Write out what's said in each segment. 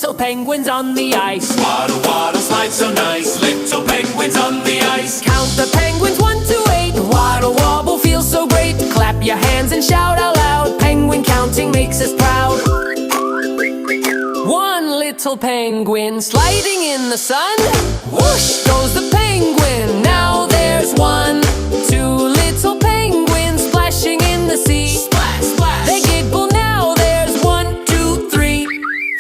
little penguins on the ice. Waddle, waddle, slide so nice. Little penguins on the ice. Count the penguins 1 to 8. Waddle, wobble, feels so great. Clap your hands and shout out loud. Penguin counting makes us proud. One little penguin sliding in the sun. Whoosh goes the penguin. Now there's 1. 2 little penguins splashing in the sea. Splash, splash. They giggle now. There's 1, 2, 3.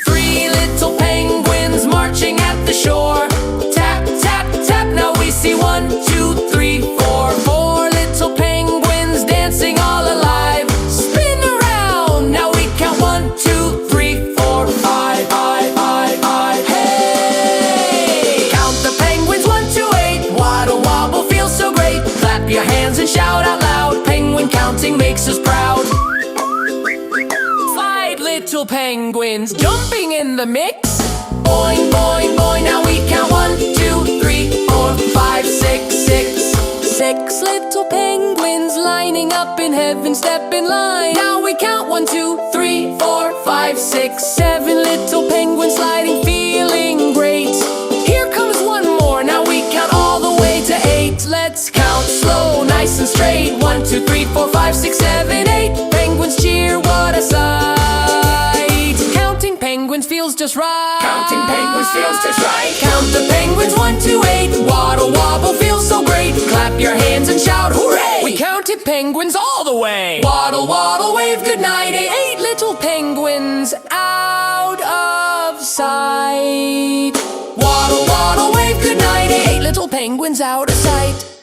3 little penguins marching at the shore. Tap, tap, tap. Now we see 1, 2, 3, 4. 4 little penguins dancing all alive. Spin around. Now we count 1, 2, 3, 4, 5. Hey! Count the penguins 1 to 8. Waddle, wobble, feels so great. Clap your hands and shout out loud. Penguin counting makes us proud. 5 little penguins jumping in the mix. Boing, boing, boing. Now we count 1, 2, 3, 4, 5, 6, 6. 6 little penguins lining up in heaven, step in line. Now we count 1, 2, 3, 4, 5, 6, 7 little penguins sliding, feeling great. Here comes 1 more. Now we count all the way to 8. Let's count slow, nice and straight. 1, 2, 3, 4, 5, 6, 7, 8. Penguins cheer, what a sight. Counting penguins feels just right. Counting penguins feels just right. Count the penguins 1 to 8. Waddle, wobble, feels so great. Clap your hands and shout hooray. We counted penguins all the way. Waddle, waddle, wave goodnight. 8 little penguins out of sight. Waddle, waddle, wave goodnight. 8 little penguins out of sight.